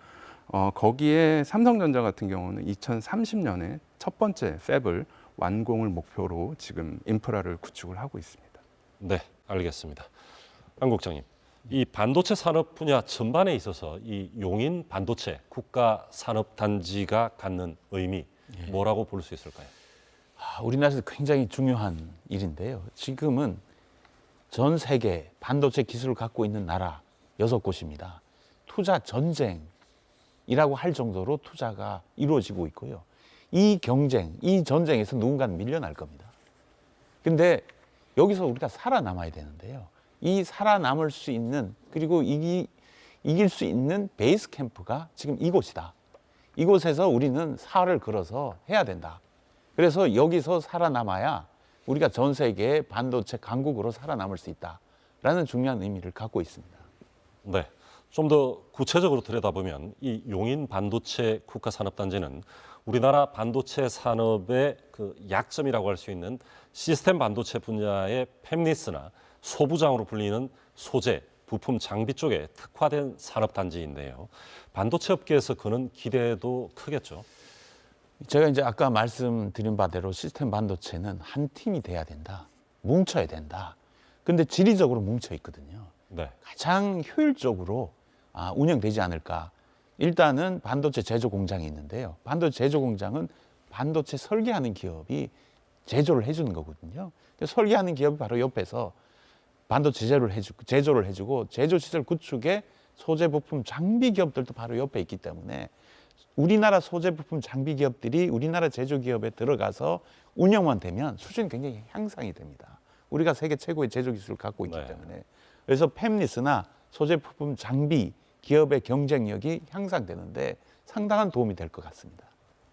거기에 삼성전자 같은 경우는 2030년에 첫 번째 팹을 완공을 목표로 지금 인프라를 구축을 하고 있습니다. 네, 알겠습니다. 안 국장님, 이 반도체 산업 분야 전반에 있어서 이 용인 반도체 국가산업단지가 갖는 의미 뭐라고 볼 수 있을까요? 우리나라에서 굉장히 중요한 일인데요. 지금은 전 세계 반도체 기술을 갖고 있는 나라 6곳입니다. 투자 전쟁이라고 할 정도로 투자가 이루어지고 있고요. 이 경쟁, 이 전쟁에서 누군가는 밀려날 겁니다. 근데 여기서 우리가 살아남아야 되는데요. 이 살아남을 수 있는 그리고 이길 수 있는 베이스 캠프가 지금 이곳이다. 이곳에서 우리는 살을 걸어서 해야 된다. 그래서 여기서 살아남아야 우리가 전 세계의 반도체 강국으로 살아남을 수 있다라는 중요한 의미를 갖고 있습니다. 네, 좀 더 구체적으로 들여다보면 이 용인 반도체 국가산업단지는 우리나라 반도체 산업의 그 약점이라고 할 수 있는 시스템 반도체 분야의 팹리스나 소부장으로 불리는 소재, 부품, 장비 쪽에 특화된 산업단지인데요. 반도체 업계에서 그는 기대도 크겠죠. 제가 이제 아까 말씀드린 바대로 시스템 반도체는 한 팀이 돼야 된다. 뭉쳐야 된다. 근데 지리적으로 뭉쳐 있거든요. 네. 가장 효율적으로 운영되지 않을까. 일단은 반도체 제조 공장이 있는데요. 반도체 제조 공장은 반도체 설계하는 기업이 제조를 해주는 거거든요. 설계하는 기업이 바로 옆에서 반도체 제조를 해주고 제조 시설 구축에 소재 부품 장비 기업들도 바로 옆에 있기 때문에 우리나라 소재 부품 장비 기업들이 우리나라 제조 기업에 들어가서 운영만 되면 수준이 굉장히 향상이 됩니다. 우리가 세계 최고의 제조 기술을 갖고 있기 네. 때문에 그래서 팹리스나 소재 부품 장비 기업의 경쟁력이 향상되는데 상당한 도움이 될 것 같습니다.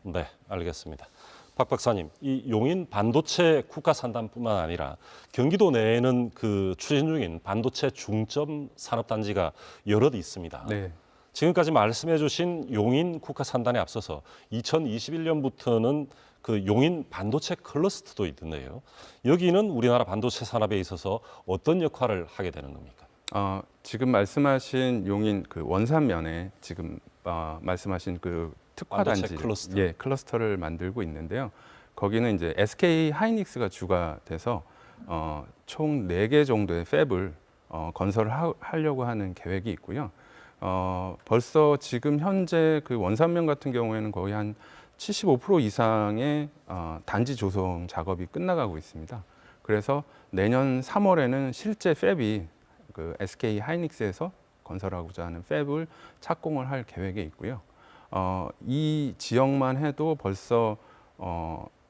네, 알겠습니다. 박 박사님, 이 용인 반도체 국가 산단뿐만 아니라 경기도 내에는 그 추진 중인 반도체 중점 산업단지가 여럿 있습니다. 네. 지금까지 말씀해주신 용인 국가 산단에 앞서서 2021년부터는 그 용인 반도체 클러스터도 있던데요. 여기는 우리나라 반도체 산업에 있어서 어떤 역할을 하게 되는 겁니까? 지금 말씀하신 용인 그 원산면에 지금 말씀하신 그 특화 반도체 단지, 클러스터. 예, 클러스터를 만들고 있는데요. 거기는 이제 SK 하이닉스가 주가 돼서 총 4개 정도의 팹을 건설을 하려고 하는 계획이 있고요. 벌써 지금 현재 그 원산면 같은 경우에는 거의 한 75% 이상의 단지 조성 작업이 끝나가고 있습니다. 그래서 내년 3월에는 실제 팹이 그 SK 하이닉스에서 건설하고자 하는 팹을 착공을 할 계획에 있고요. 이 지역만 해도 벌써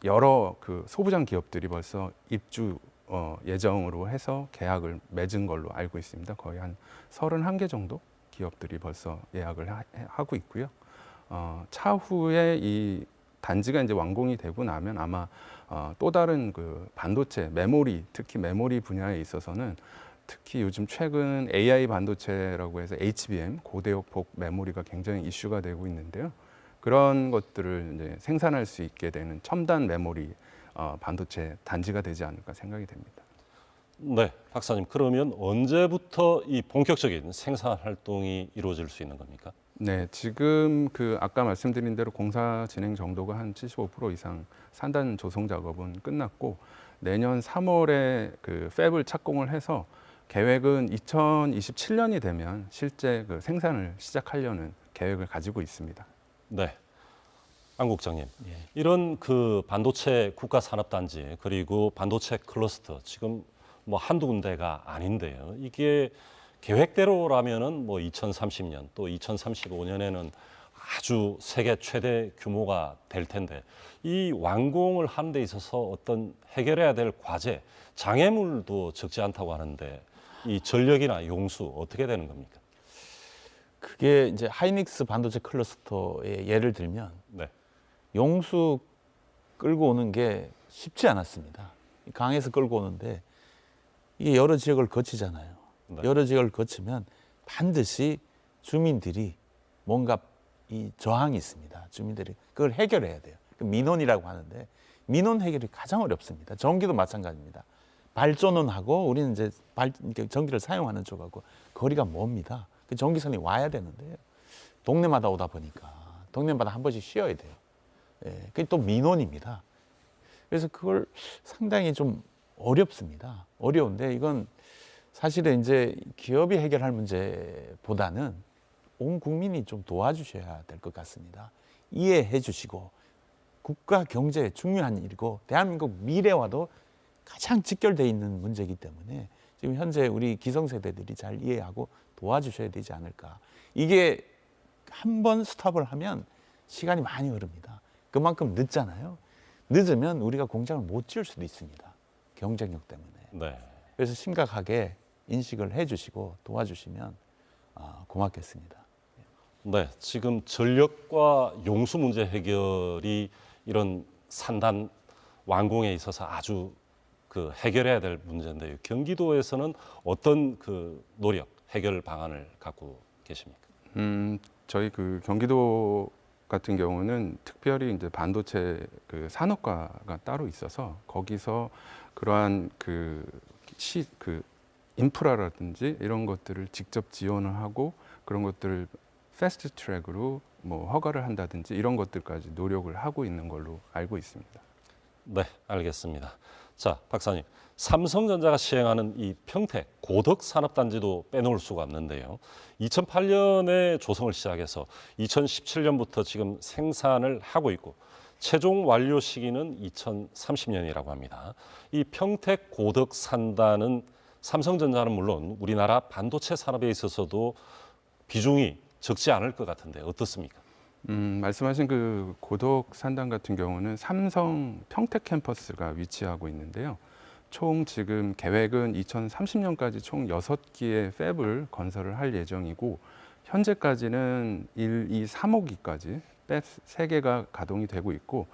여러 그 소부장 기업들이 벌써 입주 예정으로 해서 계약을 맺은 걸로 알고 있습니다. 거의 한 31개 정도 기업들이 벌써 예약을 하고 있고요. 차후에 이 단지가 이제 완공이 되고 나면 아마 또 다른 그 반도체, 메모리, 특히 메모리 분야에 있어서는 특히 요즘 최근 AI 반도체라고 해서 HBM, 고대역폭 메모리가 굉장히 이슈가 되고 있는데요. 그런 것들을 이제 생산할 수 있게 되는 첨단 메모리 반도체 단지가 되지 않을까 생각이 됩니다. 네, 박사님. 그러면 언제부터 이 본격적인 생산 활동이 이루어질 수 있는 겁니까? 네, 지금 그 아까 말씀드린 대로 공사 진행 정도가 한 75% 이상 산단 조성 작업은 끝났고 내년 3월에 그 팹을 착공을 해서 계획은 2027년이 되면 실제 그 생산을 시작하려는 계획을 가지고 있습니다. 네. 안 국장님, 이런 그 반도체 국가 산업단지 그리고 반도체 클러스터 지금 뭐 한두 군데가 아닌데요. 이게 계획대로라면은 뭐 2030년 또 2035년에는 아주 세계 최대 규모가 될 텐데 이 완공을 하는 데 있어서 어떤 해결해야 될 과제, 장애물도 적지 않다고 하는데 이 전력이나 용수 어떻게 되는 겁니까? 그게 이제 하이닉스 반도체 클러스터의 예를 들면 네. 용수 끌고 오는 게 쉽지 않았습니다. 강에서 끌고 오는데 이게 여러 지역을 거치잖아요. 네. 여러 지역을 거치면 반드시 주민들이 뭔가 이 저항이 있습니다. 주민들이 그걸 해결해야 돼요. 그 민원이라고 하는데 민원 해결이 가장 어렵습니다. 전기도 마찬가지입니다. 발전은 하고 우리는 이제 전기를 사용하는 쪽하고 거리가 멉니다. 그 전기선이 와야 되는데요. 동네마다 오다 보니까 동네마다 한 번씩 쉬어야 돼요. 예, 그게 또 민원입니다. 그래서 그걸 상당히 좀 어렵습니다. 어려운데 이건 사실은 이제 기업이 해결할 문제보다는 온 국민이 좀 도와주셔야 될 것 같습니다. 이해해 주시고 국가 경제에 중요한 일이고 대한민국 미래와도 가장 직결되어 있는 문제이기 때문에 지금 현재 우리 기성세대들이 잘 이해하고 도와주셔야 되지 않을까. 이게 한 번 스톱을 하면 시간이 많이 흐릅니다. 그만큼 늦잖아요. 늦으면 우리가 공장을 못 지을 수도 있습니다. 경쟁력 때문에. 네. 그래서 심각하게 인식을 해주시고 도와주시면 고맙겠습니다. 네, 지금 전력과 용수 문제 해결이 이런 산단 완공에 있어서 아주 그 해결해야 될 문제인데요. 경기도에서는 어떤 그 노력, 해결 방안을 갖고 계십니까? 저희 그 경기도 같은 경우는 특별히 이제 반도체 그 산업과가 따로 있어서 거기서 그러한 그 인프라라든지 이런 것들을 직접 지원을 하고 그런 것들을 패스트 트랙으로 뭐 허가를 한다든지 이런 것들까지 노력을 하고 있는 걸로 알고 있습니다. 네, 알겠습니다. 자, 박사님, 삼성전자가 시행하는 이 평택 고덕 산업단지도 빼놓을 수가 없는데요. 2008년에 조성을 시작해서 2017년부터 지금 생산을 하고 있고 최종 완료 시기는 2030년이라고 합니다. 이 평택 고덕 산단은 삼성전자는 물론 우리나라 반도체 산업에 있어서도 비중이 적지 않을 것 같은데 어떻습니까? 말씀하신 그 고덕 산단 같은 경우는 삼성 평택 캠퍼스가 위치하고 있는데요. 총 지금 계획은 2030년까지 총 6기의 팹을 건설을 할 예정이고 현재까지는 1, 2, 3호기까지 팹 3개가 가동이 되고 있고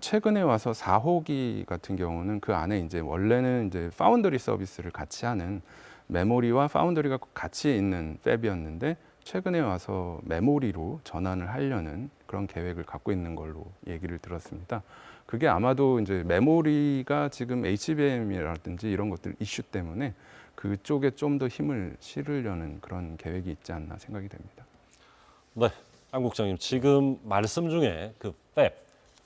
최근에 와서 4호기 같은 경우는 그 안에 이제 원래는 이제 파운더리 서비스를 같이 하는 메모리와 파운더리가 같이 있는 팹이었는데 최근에 와서 메모리로 전환을 하려는 그런 계획을 갖고 있는 걸로 얘기를 들었습니다. 그게 아마도 이제 메모리가 지금 HBM이라든지 이런 것들 이슈 때문에 그쪽에 좀 더 힘을 실으려는 그런 계획이 있지 않나 생각이 됩니다. 네, 안 국장님, 지금 말씀 중에 그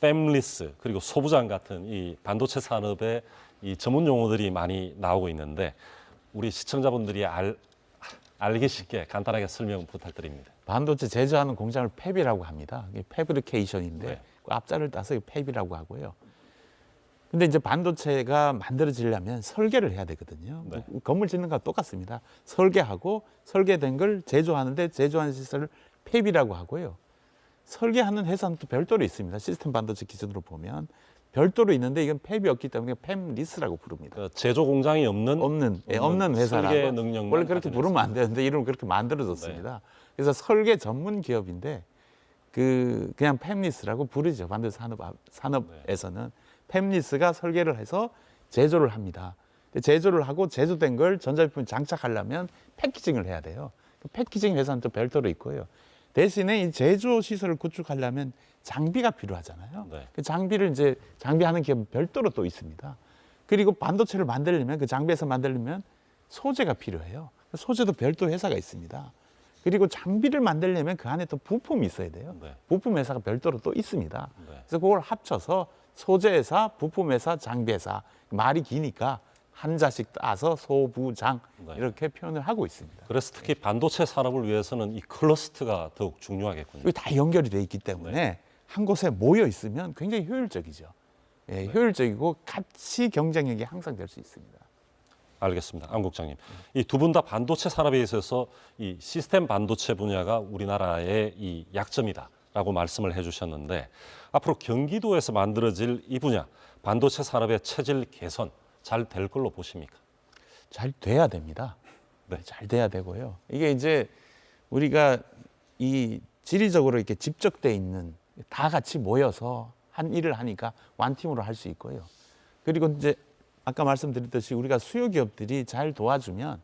팹리스 그리고 소부장 같은 이 반도체 산업의 이 전문 용어들이 많이 나오고 있는데 우리 시청자분들이 알기 쉽게 간단하게 설명 부탁드립니다. 반도체 제조하는 공장을 팹이라고 합니다. 이게 패브리케이션인데 네. 그 앞자를 따서 팹이라고 하고요. 근데 이제 반도체가 만들어지려면 설계를 해야 되거든요. 네. 건물 짓는 거와 똑같습니다. 설계하고 설계된 걸 제조하는데 제조하는 시설을 팹이라고 하고요. 설계하는 회사는 또 별도로 있습니다. 시스템 반도체 기준으로 보면 별도로 있는데 이건 팹이 없기 때문에 팹리스라고 부릅니다. 그 제조 공장이 없는 없는 회사라고. 설계 능력만 원래 그렇게 가진 부르면 안 되는데 이름을 그렇게 만들어졌습니다. 그래서 설계 전문 기업인데 그냥 팹리스라고 부르죠. 반도체 산업에서는 팹리스가 설계를 해서 제조를 합니다. 제조를 하고 제조된 걸 전자제품 장착하려면 패키징을 해야 돼요. 패키징 회사는 또 별도로 있고요. 대신에 이 제조 시설을 구축하려면 장비가 필요하잖아요. 네. 그 장비를 이제 장비하는 기업은 별도로 또 있습니다. 그리고 반도체를 만들려면 그 장비에서 만들려면 소재가 필요해요. 소재도 별도 회사가 있습니다. 그리고 장비를 만들려면 그 안에 또 부품이 있어야 돼요. 네. 부품 회사가 별도로 또 있습니다. 네. 그래서 그걸 합쳐서 소재회사, 부품회사, 장비회사 말이 기니까 한자씩 따서 소부장 네. 이렇게 표현을 하고 있습니다. 그래서 특히 반도체 산업을 위해서는 이 클러스터가 더욱 중요하겠군요. 이게 다 연결이 돼 있기 때문에 한 곳에 모여 있으면 굉장히 효율적이죠. 예, 효율적이고 같이 경쟁력이 항상 될 수 있습니다. 알겠습니다. 안 국장님. 이 두 분 다 반도체 산업에 있어서 이 시스템 반도체 분야가 우리나라의 이 약점이다라고 말씀을 해주셨는데 앞으로 경기도에서 만들어질 이 분야 반도체 산업의 체질 개선 잘 될 걸로 보십니까? 잘 돼야 됩니다. 네. 잘 돼야 되고요. 이게 이제 우리가 이 지리적으로 이렇게 집적돼 있는 다 같이 모여서 한 일을 하니까 완팀으로 할 수 있고요. 그리고 이제 아까 말씀드렸듯이 우리가 수요 기업들이 잘 도와주면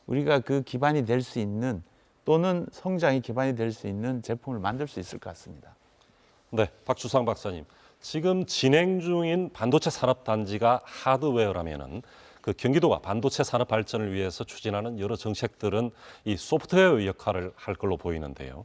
우리가 그 기반이 될 수 있는 또는 성장의 기반이 될 수 있는 제품을 만들 수 있을 것 같습니다. 네, 박주상 박사님. 지금 진행 중인 반도체 산업 단지가 하드웨어라면은 그 경기도가 반도체 산업 발전을 위해서 추진하는 여러 정책들은 이 소프트웨어 역할을 할 걸로 보이는데요.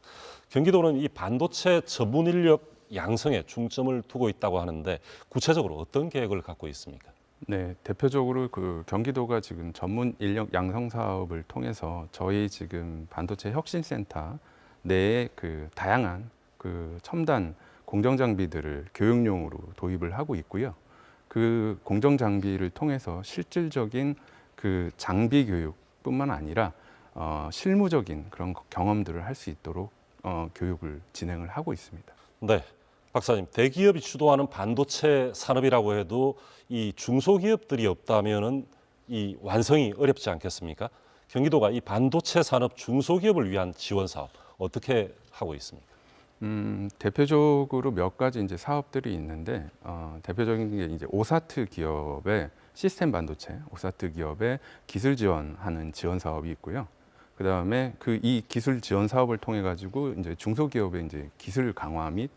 경기도는 이 반도체 전문 인력 양성에 중점을 두고 있다고 하는데 구체적으로 어떤 계획을 갖고 있습니까? 네, 대표적으로 그 경기도가 지금 전문 인력 양성 사업을 통해서 저희 지금 반도체 혁신센터 내에 그 다양한 그 첨단 공정 장비들을 교육용으로 도입을 하고 있고요. 그 공정 장비를 통해서 실질적인 그 장비 교육뿐만 아니라 실무적인 그런 경험들을 할 수 있도록 교육을 진행을 하고 있습니다. 네, 박사님. 대기업이 주도하는 반도체 산업이라고 해도 이 중소기업들이 없다면은 이 완성이 어렵지 않겠습니까? 경기도가 이 반도체 산업 중소기업을 위한 지원 사업 어떻게 하고 있습니까? 대표적으로 몇 가지 이제 사업들이 있는데 대표적인 게 이제 오사트 기업의 시스템 반도체, 오사트 기업의 기술 지원하는 지원 사업이 있고요. 그 다음에 그 이 기술 지원 사업을 통해 가지고 이제 중소기업의 이제 기술 강화 및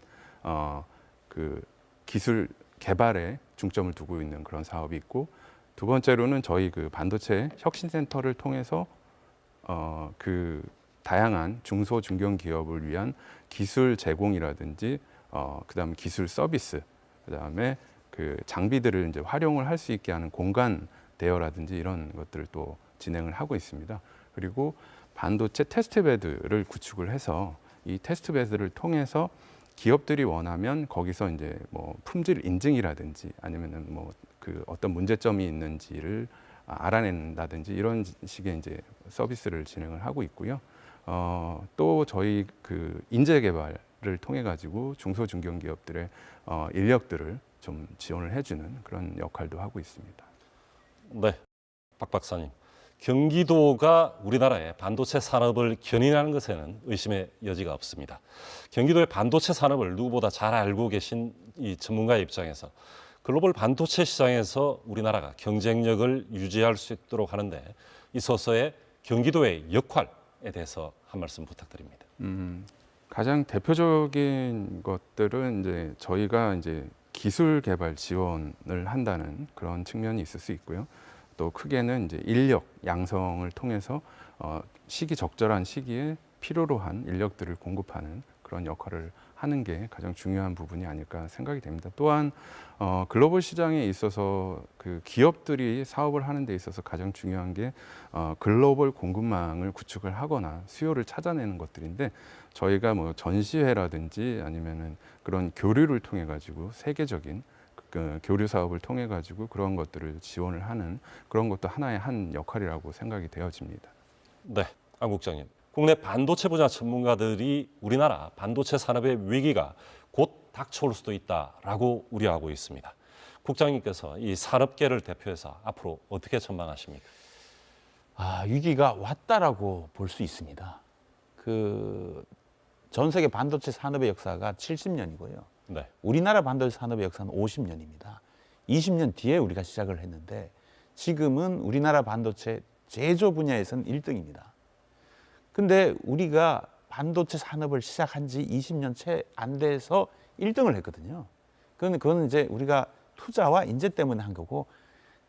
그 기술 개발에 중점을 두고 있는 그런 사업이 있고, 두 번째로는 저희 그 반도체 혁신센터를 통해서 그 다양한 중소 중견 기업을 위한 기술 제공이라든지 그다음에 기술 서비스, 그다음에 그 장비들을 이제 활용을 할 수 있게 하는 공간 대여라든지 이런 것들을 또 진행을 하고 있습니다. 그리고 반도체 테스트베드를 구축을 해서 이 테스트베드를 통해서 기업들이 원하면 거기서 이제 뭐 품질 인증이라든지 아니면은 뭐 그 어떤 문제점이 있는지를 알아낸다든지 이런 식의 이제 서비스를 진행을 하고 있고요. 또 저희 그 인재 개발을 통해 가지고 중소 중견 기업들의 인력들을 좀 지원을 해주는 그런 역할도 하고 있습니다. 네, 박 박사님. 경기도가 우리나라의 반도체 산업을 견인하는 것에는 의심의 여지가 없습니다. 경기도의 반도체 산업을 누구보다 잘 알고 계신 이 전문가의 입장에서 글로벌 반도체 시장에서 우리나라가 경쟁력을 유지할 수 있도록 하는데 있어서의 경기도의 역할에 대해서 한 말씀 부탁드립니다. 가장 대표적인 것들은 이제 저희가 이제 기술 개발 지원을 한다는 그런 측면이 있을 수 있고요. 또 크게는 이제 인력 양성을 통해서 시기적절한 시기에 필요로 한 인력들을 공급하는 그런 역할을 하는 게 가장 중요한 부분이 아닐까 생각이 됩니다. 또한 글로벌 시장에 있어서 그 기업들이 사업을 하는 데 있어서 가장 중요한 게 글로벌 공급망을 구축을 하거나 수요를 찾아내는 것들인데 저희가 뭐 전시회라든지 아니면은 그런 교류를 통해 가지고 세계적인 그 교류 사업을 통해 가지고 그런 것들을 지원을 하는 그런 것도 하나의 한 역할이라고 생각이 되어집니다. 네, 안 국장님. 국내 반도체 분야 전문가들이 우리나라 반도체 산업의 위기가 곧 닥쳐올 수도 있다라고 우려하고 있습니다. 국장님께서 이 산업계를 대표해서 앞으로 어떻게 전망하십니까? 위기가 왔다라고 볼 수 있습니다. 그 전 세계 반도체 산업의 역사가 70년이고요. 네. 우리나라 반도체 산업의 역사는 50년입니다. 20년 뒤에 우리가 시작을 했는데 지금은 우리나라 반도체 제조 분야에서는 1등입니다. 근데 우리가 반도체 산업을 시작한 지 20년 채 안 돼서 1등을 했거든요. 그건 이제 우리가 투자와 인재 때문에 한 거고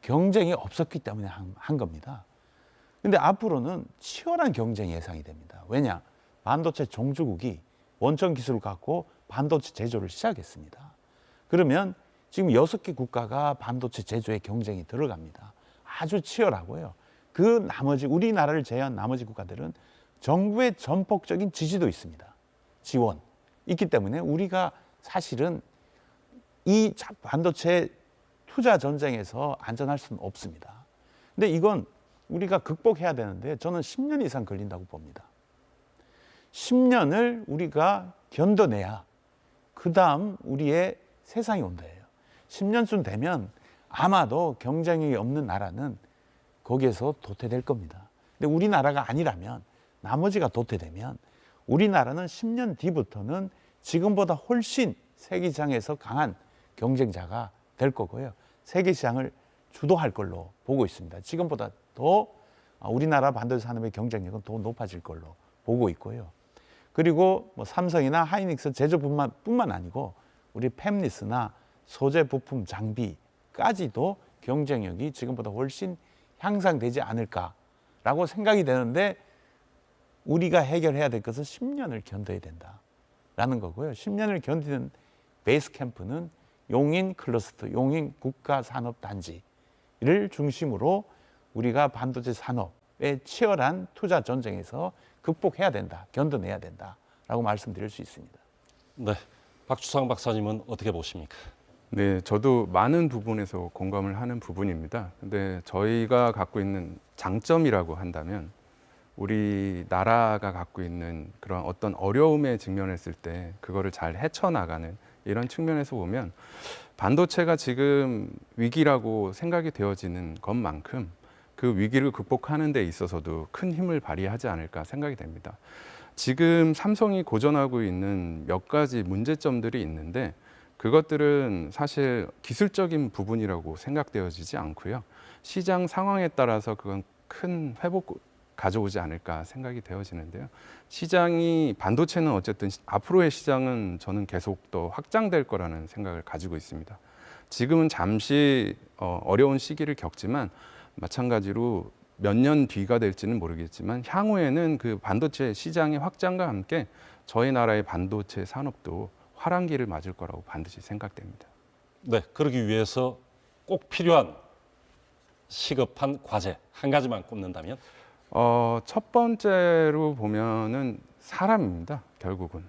경쟁이 없었기 때문에 한 겁니다. 근데 앞으로는 치열한 경쟁이 예상이 됩니다. 왜냐? 반도체 종주국이 원천 기술을 갖고 반도체 제조를 시작했습니다. 그러면 지금 6개 국가가 반도체 제조에 경쟁이 들어갑니다. 아주 치열하고요. 그 나머지 우리나라를 제외한 나머지 국가들은 정부의 전폭적인 지지도 있습니다. 지원 있기 때문에 우리가 사실은 이 반도체 투자 전쟁에서 안전할 수는 없습니다. 근데 이건 우리가 극복해야 되는데 저는 10년 이상 걸린다고 봅니다. 10년을 우리가 견뎌내야 그 다음 우리의 세상이 온다예요. 10년쯤 되면 아마도 경쟁력이 없는 나라는 거기에서 도태될 겁니다. 근데 우리나라가 아니라면 나머지가 도태되면 우리나라는 10년 뒤부터는 지금보다 훨씬 세계시장에서 강한 경쟁자가 될 거고요. 세계시장을 주도할 걸로 보고 있습니다. 지금보다 더 우리나라 반도체 산업의 경쟁력은 더 높아질 걸로 보고 있고요. 그리고 뭐 삼성이나 하이닉스 제조뿐만 아니고 우리 팹리스나 소재 부품 장비까지도 경쟁력이 지금보다 훨씬 향상되지 않을까라고 생각이 되는데 우리가 해결해야 될 것은 10년을 견뎌야 된다라는 거고요. 10년을 견디는 베이스 캠프는 용인 클러스터, 용인 국가산업단지를 중심으로 우리가 반도체 산업의 치열한 투자 전쟁에서 극복해야 된다, 견뎌내야 된다라고 말씀드릴 수 있습니다. 네, 박주상 박사님은 어떻게 보십니까? 네, 저도 많은 부분에서 공감을 하는 부분입니다. 근데 저희가 갖고 있는 장점이라고 한다면 우리나라가 갖고 있는 그런 어떤 어려움에 직면했을 때 그거를 잘 헤쳐나가는 이런 측면에서 보면 반도체가 지금 위기라고 생각이 되어지는 것만큼 그 위기를 극복하는 데 있어서도 큰 힘을 발휘하지 않을까 생각이 됩니다. 지금 삼성이 고전하고 있는 몇 가지 문제점들이 있는데 그것들은 사실 기술적인 부분이라고 생각되어지지 않고요. 시장 상황에 따라서 그건 큰 회복 가져오지 않을까 생각이 되어지는데요. 시장이 반도체는 어쨌든 앞으로의 시장은 저는 계속 더 확장될 거라는 생각을 가지고 있습니다. 지금은 잠시 어려운 시기를 겪지만 마찬가지로 몇 년 뒤가 될지는 모르겠지만 향후에는 그 반도체 시장의 확장과 함께 저희 나라의 반도체 산업도 화랑기를 맞을 거라고 반드시 생각됩니다. 네, 그러기 위해서 꼭 필요한 시급한 과제 한 가지만 꼽는다면? 첫 번째로 보면은 사람입니다. 결국은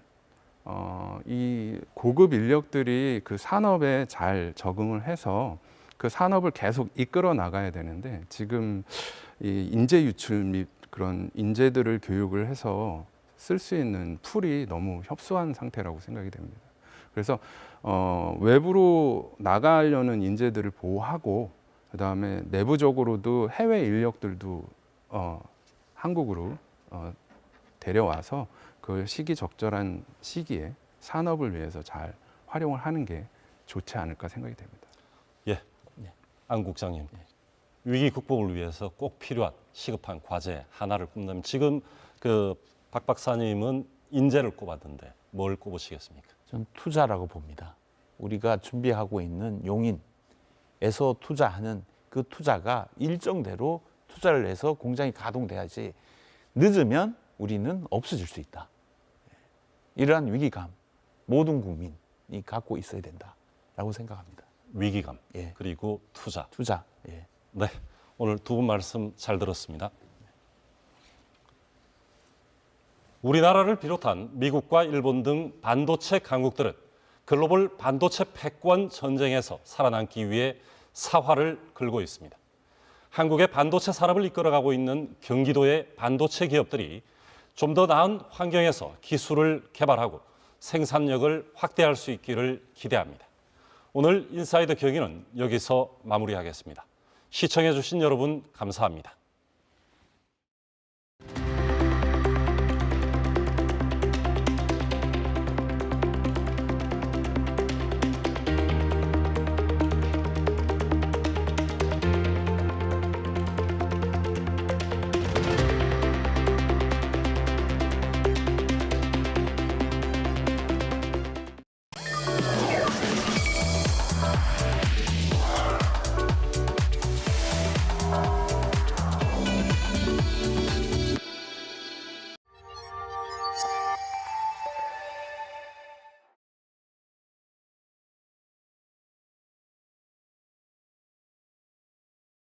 이 고급 인력들이 그 산업에 잘 적응을 해서 그 산업을 계속 이끌어 나가야 되는데 지금 이 인재 유출 및 그런 인재들을 교육을 해서 쓸 수 있는 풀이 너무 협소한 상태라고 생각이 됩니다. 그래서 외부로 나가려는 인재들을 보호하고 그다음에 내부적으로도 해외 인력들도 한국으로 데려와서 그 시기적절한 시기에 산업을 위해서 잘 활용을 하는 게 좋지 않을까 생각이 됩니다. 예, 안 국장님. 위기 극복을 위해서 꼭 필요한 시급한 과제 하나를 꼽는다면 지금 그 박 박사님은 인재를 꼽았는데 뭘 꼽으시겠습니까? 전 투자라고 봅니다. 우리가 준비하고 있는 용인에서 투자하는 그 투자가 일정대로 투자를 해서 공장이 가동돼야지 늦으면 우리는 없어질 수 있다. 이러한 위기감 모든 국민이 갖고 있어야 된다라고 생각합니다. 위기감, 예. 그리고 투자. 투자. 예. 네, 오늘 두 분 말씀 잘 들었습니다. 우리나라를 비롯한 미국과 일본 등 반도체 강국들은 글로벌 반도체 패권 전쟁에서 살아남기 위해 사활을 걸고 있습니다. 한국의 반도체 산업을 이끌어가고 있는 경기도의 반도체 기업들이 좀 더 나은 환경에서 기술을 개발하고 생산력을 확대할 수 있기를 기대합니다. 오늘 인사이드 경기는 여기서 마무리하겠습니다. 시청해 주신 여러분 감사합니다.